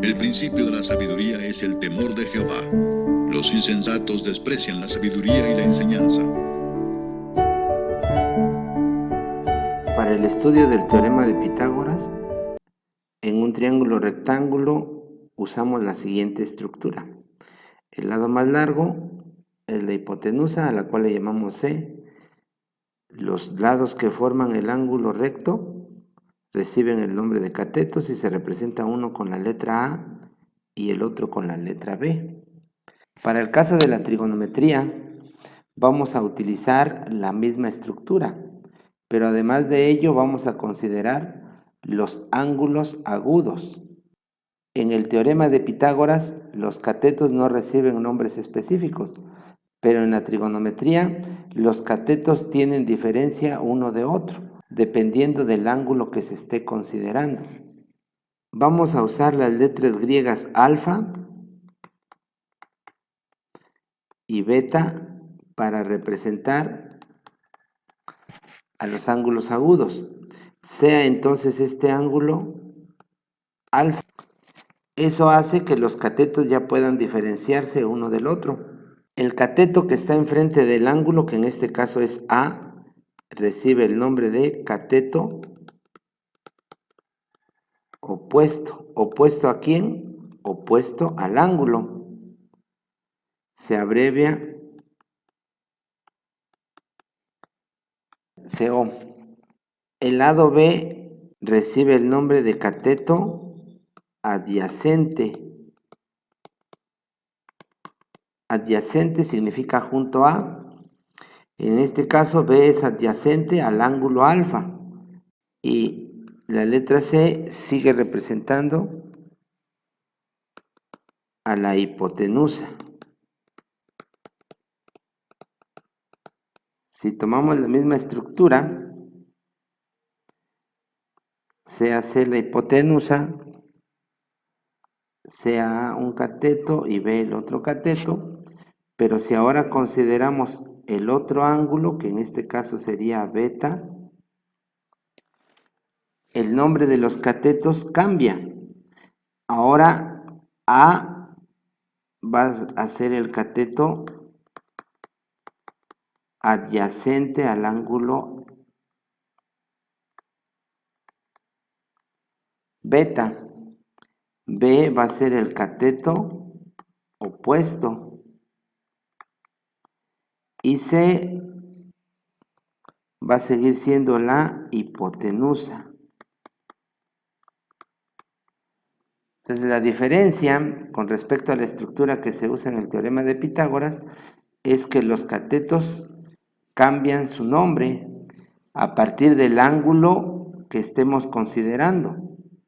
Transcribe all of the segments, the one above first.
El principio de la sabiduría es el temor de Jehová. Los insensatos desprecian la sabiduría y la enseñanza. Para el estudio del teorema de Pitágoras, en un triángulo rectángulo usamos la siguiente estructura. El lado más largo es la hipotenusa, a la cual le llamamos C. Los lados que forman el ángulo recto reciben el nombre de catetos y se representa uno con la letra A y el otro con la letra B. Para el caso de la trigonometría, vamos a utilizar la misma estructura, pero además de ello vamos a considerar los ángulos agudos. En el teorema de Pitágoras, los catetos no reciben nombres específicos, pero en la trigonometría, los catetos tienen diferencia uno de otro, dependiendo del ángulo que se esté considerando. Vamos a usar las letras griegas alfa y beta para representar a los ángulos agudos. Sea entonces este ángulo alfa. Eso hace que los catetos ya puedan diferenciarse uno del otro. El cateto que está enfrente del ángulo, que en este caso es A, recibe el nombre de cateto opuesto. ¿Opuesto a quién? Opuesto al ángulo. Se abrevia CO. El lado B recibe el nombre de cateto adyacente. Adyacente significa junto a. En este caso B es adyacente al ángulo alfa. Y la letra C sigue representando a la hipotenusa. Si tomamos la misma estructura, sea C la hipotenusa, sea A un cateto y B el otro cateto, pero si ahora consideramos el otro ángulo, que en este caso sería beta, el nombre de los catetos cambia. Ahora A va a ser el cateto adyacente al ángulo beta. B va a ser el cateto opuesto. Y C va a seguir siendo la hipotenusa. Entonces la diferencia con respecto a la estructura que se usa en el teorema de Pitágoras es que los catetos cambian su nombre a partir del ángulo que estemos considerando.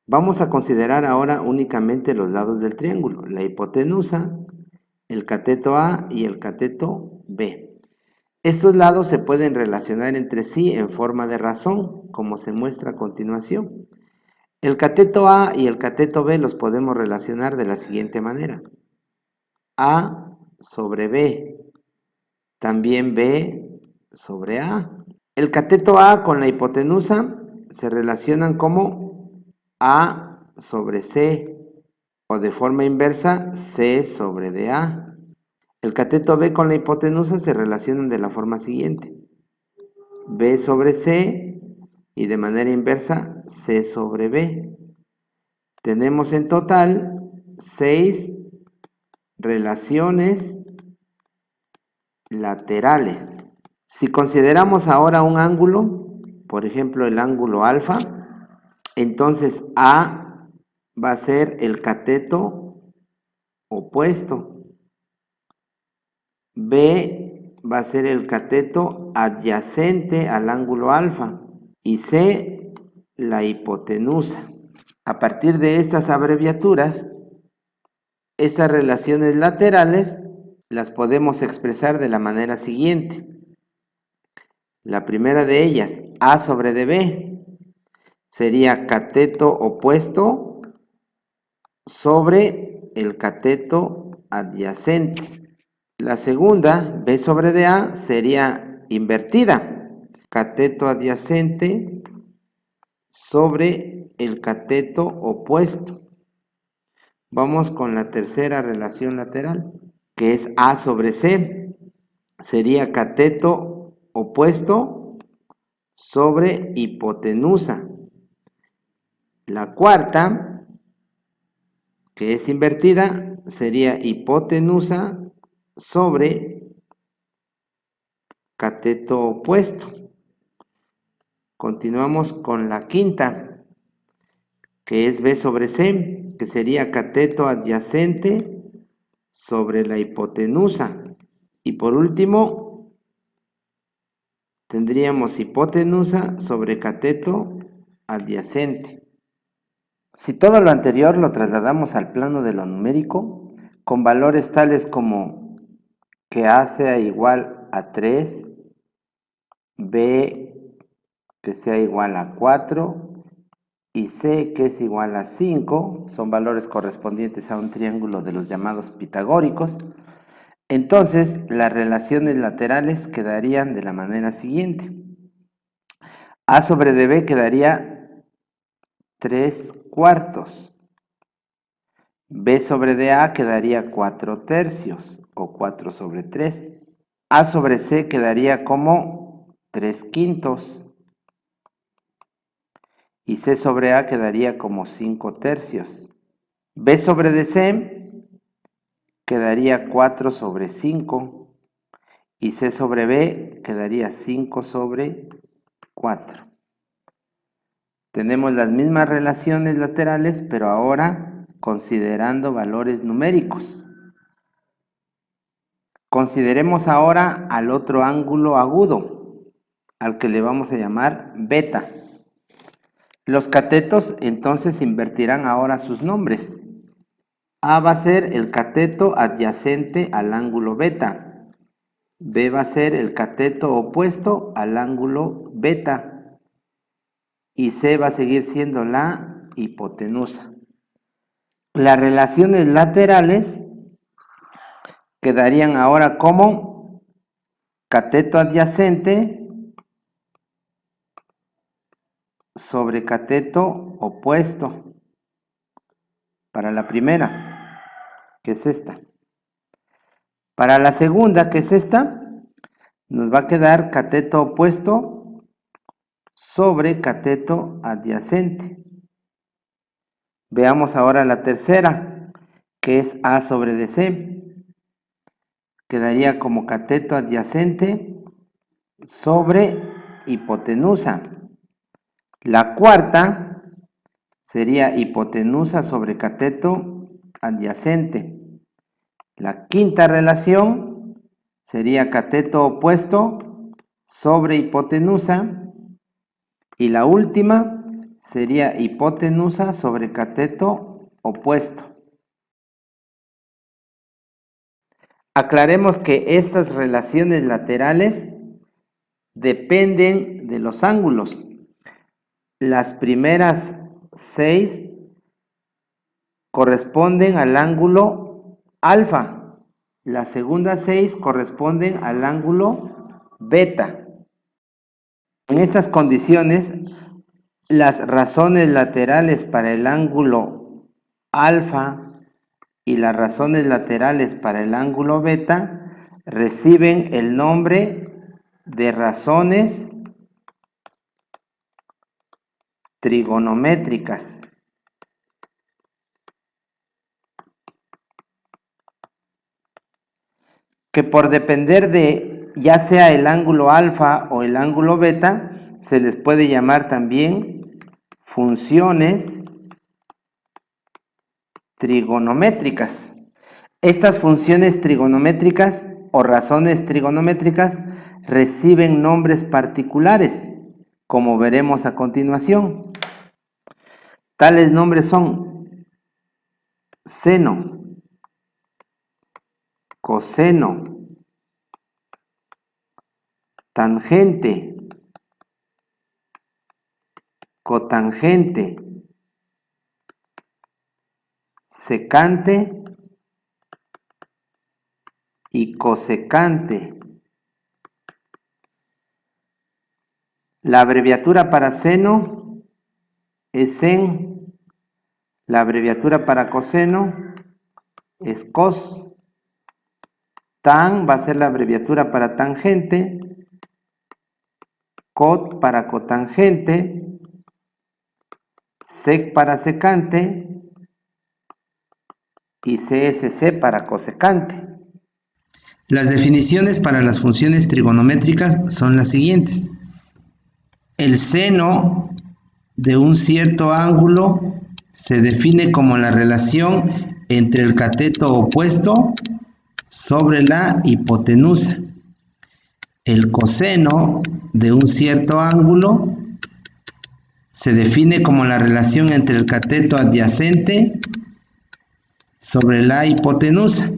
Vamos a considerar ahora únicamente los lados del triángulo, la hipotenusa, el cateto A y el cateto B. Estos lados se pueden relacionar entre sí en forma de razón, como se muestra a continuación. El cateto A y el cateto B los podemos relacionar de la siguiente manera. A sobre B, también B sobre A. El cateto A con la hipotenusa se relacionan como A sobre C, o de forma inversa, C sobre DA. El cateto B con la hipotenusa se relacionan de la forma siguiente. B sobre C y de manera inversa C sobre B. Tenemos en total 6 relaciones laterales. Si consideramos ahora un ángulo, por ejemplo el ángulo alfa, entonces A va a ser el cateto opuesto. B va a ser el cateto adyacente al ángulo alfa y C la hipotenusa. A partir de estas abreviaturas, esas relaciones laterales las podemos expresar de la manera siguiente. La primera de ellas, A sobre DB, sería cateto opuesto sobre el cateto adyacente. La segunda, B sobre DA, sería invertida. Cateto adyacente sobre el cateto opuesto. Vamos con la tercera relación lateral, que es A sobre C. Sería cateto opuesto sobre hipotenusa. La cuarta, que es invertida, sería hipotenusa sobre cateto opuesto. Continuamos con la quinta, que es B sobre C, que sería cateto adyacente sobre la hipotenusa. Y por último, tendríamos hipotenusa sobre cateto adyacente. Si todo lo anterior lo trasladamos al plano de lo numérico, con valores tales como que A sea igual a 3, B que sea igual a 4 y C que es igual a 5, son valores correspondientes a un triángulo de los llamados pitagóricos, entonces las relaciones laterales quedarían de la manera siguiente. A sobre DB quedaría 3 cuartos. B sobre DA quedaría 4 tercios o 4 sobre 3. A sobre C quedaría como 3 quintos. Y C sobre A quedaría como 5 tercios. B sobre DC quedaría 4 sobre 5. Y C sobre B quedaría 5 sobre 4. Tenemos las mismas relaciones laterales, pero ahora considerando valores numéricos. Consideremos ahora al otro ángulo agudo, al que le vamos a llamar beta. Los catetos entonces invertirán ahora sus nombres. A va a ser el cateto adyacente al ángulo beta. B va a ser el cateto opuesto al ángulo beta. Y C va a seguir siendo la hipotenusa. Las relaciones laterales quedarían ahora como cateto adyacente sobre cateto opuesto para la primera, que es esta. Para la segunda, que es esta, nos va a quedar cateto opuesto sobre cateto adyacente. Veamos ahora la tercera, que es A sobre DC. Quedaría como cateto adyacente sobre hipotenusa. La cuarta sería hipotenusa sobre cateto adyacente. La quinta relación sería cateto opuesto sobre hipotenusa. Y la última sería hipotenusa sobre cateto opuesto. Aclaremos que estas relaciones laterales dependen de los ángulos. Las primeras 6 corresponden al ángulo alfa. Las segundas 6 corresponden al ángulo beta. En estas condiciones, las razones laterales para el ángulo alfa y las razones laterales para el ángulo beta reciben el nombre de razones trigonométricas. Que por depender de ya sea el ángulo alfa o el ángulo beta, se les puede llamar también funciones trigonométricas. Estas funciones trigonométricas o razones trigonométricas reciben nombres particulares, como veremos a continuación. Tales nombres son seno, coseno, tangente, cotangente, secante y cosecante. La abreviatura para seno es sen, La abreviatura para coseno es cos. Tan va a ser la abreviatura para tangente. Cot para cotangente. Sec para secante. Y CSC para cosecante. Las definiciones para las funciones trigonométricas son las siguientes. El seno de un cierto ángulo se define como la relación entre el cateto opuesto sobre la hipotenusa. El coseno de un cierto ángulo se define como la relación entre el cateto adyacente sobre la hipotenusa.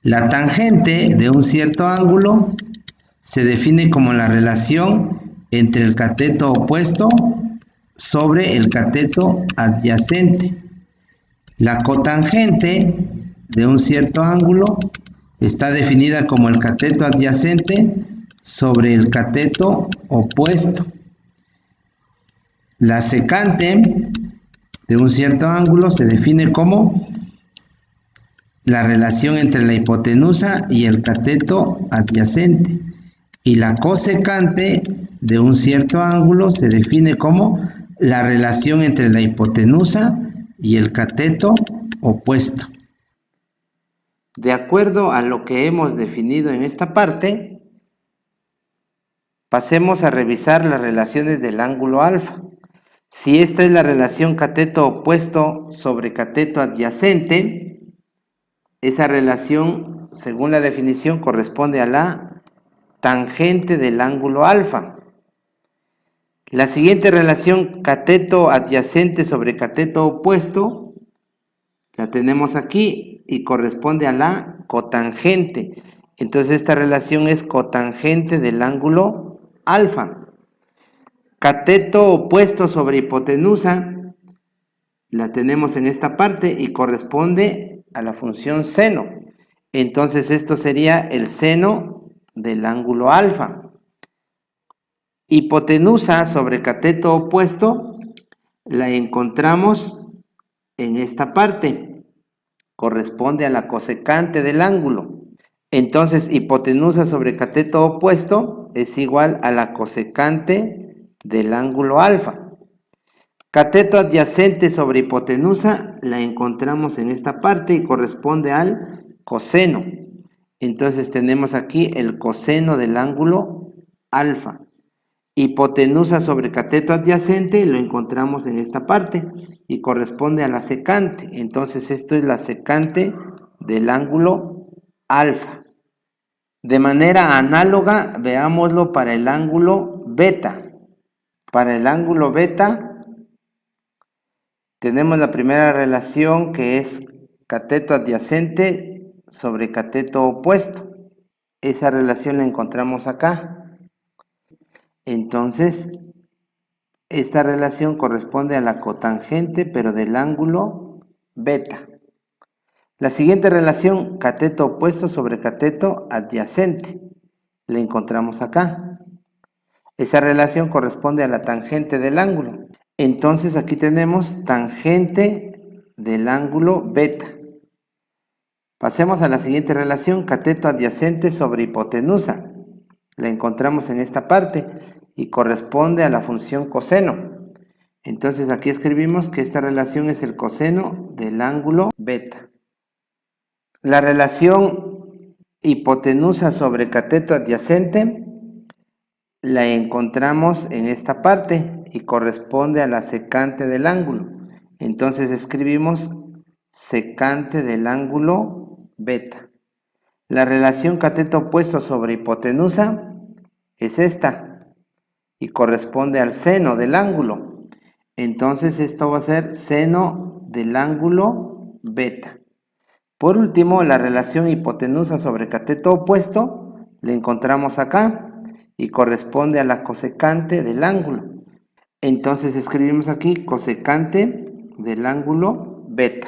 La tangente de un cierto ángulo se define como la relación entre el cateto opuesto sobre el cateto adyacente. La cotangente de un cierto ángulo está definida como el cateto adyacente sobre el cateto opuesto. La secante de un cierto ángulo se define como la relación entre la hipotenusa y el cateto adyacente. Y la cosecante de un cierto ángulo se define como la relación entre la hipotenusa y el cateto opuesto. De acuerdo a lo que hemos definido en esta parte, pasemos a revisar las relaciones del ángulo alfa. Si esta es la relación cateto opuesto sobre cateto adyacente, esa relación, según la definición, corresponde a la tangente del ángulo alfa. La siguiente relación cateto adyacente sobre cateto opuesto la tenemos aquí y corresponde a la cotangente. Entonces esta relación es cotangente del ángulo alfa. Cateto opuesto sobre hipotenusa la tenemos en esta parte y corresponde a la función seno. Entonces esto sería el seno del ángulo alfa. Hipotenusa sobre cateto opuesto la encontramos en esta parte. Corresponde a la cosecante del ángulo. Entonces hipotenusa sobre cateto opuesto es igual a la cosecante del ángulo alfa. Cateto adyacente sobre hipotenusa la encontramos en esta parte y corresponde al coseno. Entonces tenemos aquí el coseno del ángulo alfa. Hipotenusa sobre cateto adyacente lo encontramos en esta parte y corresponde a la secante. Entonces esto es la secante del ángulo alfa. De manera análoga, veámoslo para el ángulo beta. Para el ángulo beta tenemos la primera relación que es cateto adyacente sobre cateto opuesto. Esa relación la encontramos acá. Entonces, esta relación corresponde a la cotangente, pero del ángulo beta. La siguiente relación, cateto opuesto sobre cateto adyacente, la encontramos acá. Esa relación corresponde a la tangente del ángulo. Entonces aquí tenemos tangente del ángulo beta. Pasemos a la siguiente relación, cateto adyacente sobre hipotenusa. La encontramos en esta parte y corresponde a la función coseno. Entonces aquí escribimos que esta relación es el coseno del ángulo beta. La relación hipotenusa sobre cateto adyacente la encontramos en esta parte y corresponde a la secante del ángulo. Entonces escribimos secante del ángulo beta. La relación cateto opuesto sobre hipotenusa es esta y corresponde al seno del ángulo. Entonces esto va a ser seno del ángulo beta. Por último, la relación hipotenusa sobre cateto opuesto la encontramos acá y corresponde a la cosecante del ángulo. Entonces escribimos aquí cosecante del ángulo beta.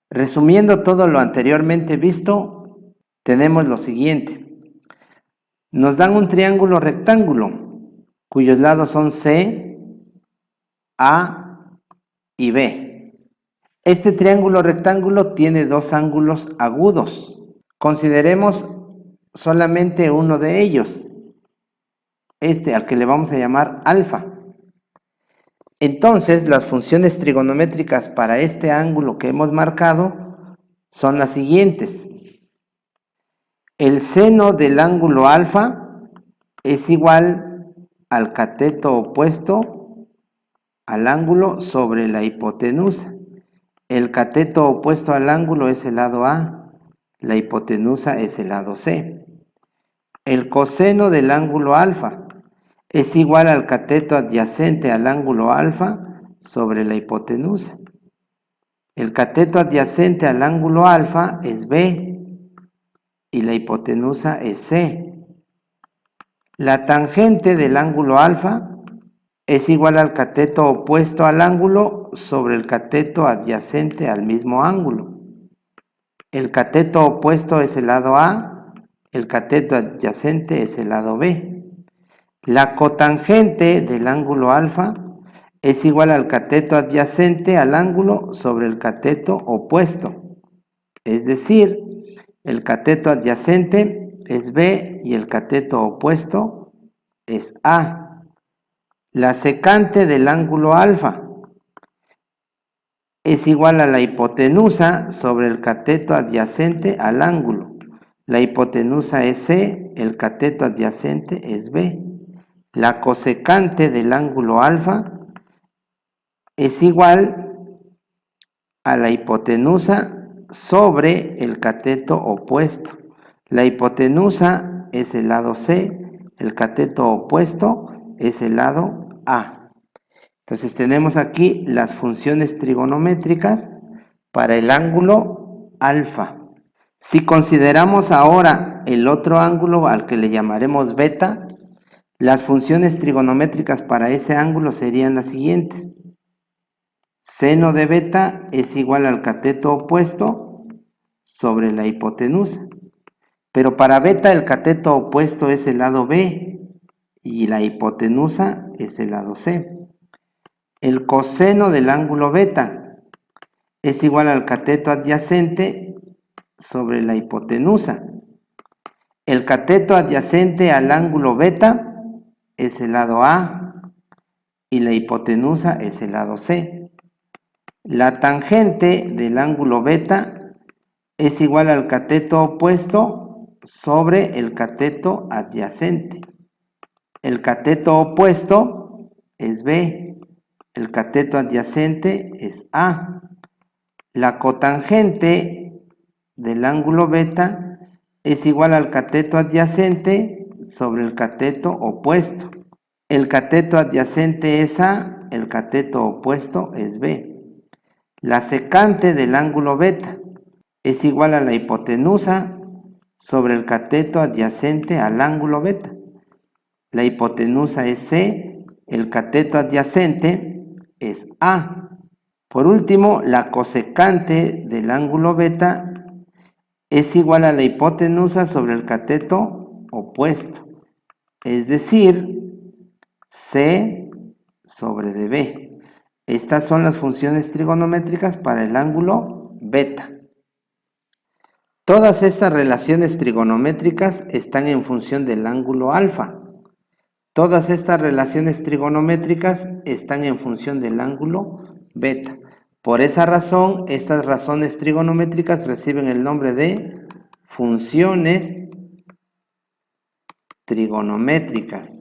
Resumiendo todo lo anteriormente visto, tenemos lo siguiente. Nos dan un triángulo rectángulo cuyos lados son C, A y B. Este triángulo rectángulo tiene dos ángulos agudos. Consideremos solamente uno de ellos, al que le vamos a llamar alfa. Entonces, las funciones trigonométricas para este ángulo que hemos marcado son las siguientes. El seno del ángulo alfa es igual al cateto opuesto al ángulo sobre la hipotenusa. El cateto opuesto al ángulo es el lado A, la hipotenusa es el lado C. El coseno del ángulo alfa es igual al cateto adyacente al ángulo alfa sobre la hipotenusa. El cateto adyacente al ángulo alfa es B y la hipotenusa es C. La tangente del ángulo alfa es igual al cateto opuesto al ángulo sobre el cateto adyacente al mismo ángulo. El cateto opuesto es el lado A, el cateto adyacente es el lado B. La cotangente del ángulo alfa es igual al cateto adyacente al ángulo sobre el cateto opuesto. Es decir, el cateto adyacente es B y el cateto opuesto es A. La secante del ángulo alfa es igual a la hipotenusa sobre el cateto adyacente al ángulo. La hipotenusa es C, el cateto adyacente es B. La cosecante del ángulo alfa es igual a la hipotenusa sobre el cateto opuesto. La hipotenusa es el lado C, el cateto opuesto es el lado A. Entonces tenemos aquí las funciones trigonométricas para el ángulo alfa. Si consideramos ahora el otro ángulo al que le llamaremos beta, las funciones trigonométricas para ese ángulo serían las siguientes. Seno de beta es igual al cateto opuesto sobre la hipotenusa. Pero para beta el cateto opuesto es el lado B y la hipotenusa es el lado C. El coseno del ángulo beta es igual al cateto adyacente sobre la hipotenusa. El cateto adyacente al ángulo beta es el lado A y la hipotenusa es el lado C. La tangente del ángulo beta es igual al cateto opuesto sobre el cateto adyacente. El cateto opuesto es B, el cateto adyacente es A. La cotangente del ángulo beta es igual al cateto adyacente sobre el cateto opuesto. El cateto adyacente es A, el cateto opuesto es B. La secante del ángulo beta es igual a la hipotenusa sobre el cateto adyacente al ángulo beta. La hipotenusa es C, el cateto adyacente es A. Por último, la cosecante del ángulo beta es igual a la hipotenusa sobre el cateto opuesto, es decir, C sobre dB. Estas son las funciones trigonométricas para el ángulo beta. Todas estas relaciones trigonométricas están en función del ángulo alfa. Todas estas relaciones trigonométricas están en función del ángulo beta. Por esa razón, estas razones trigonométricas reciben el nombre de funciones trigonométricas.